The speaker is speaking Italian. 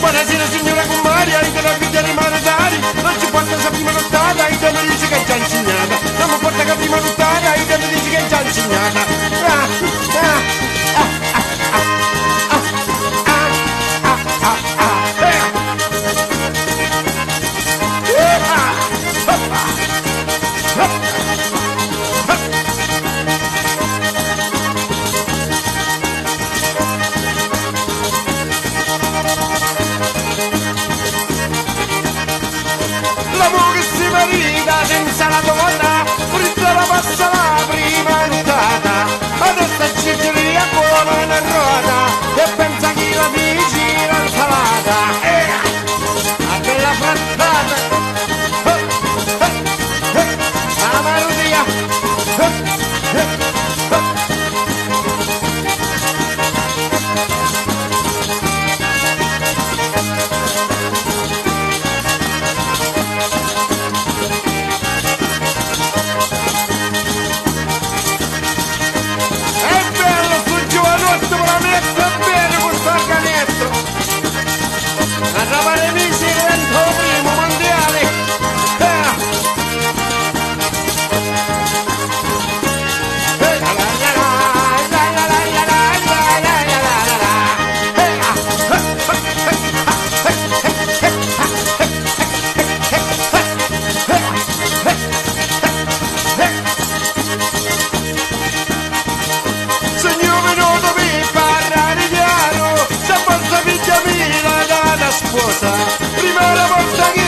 Buonasera signora Commaria, io la figlia di Maradari. Non ci porta la prima nottata, io mi dice che è già insegnata. Non mi porta la prima nottata, io mi dice che è già insegnata. L'amore che si marita senza la donna, fritta la passa la prima nottata, adesso ci gira come una ruota e pensa che la dici l'insalata. La bella frattata, la melodia. Prima la volta che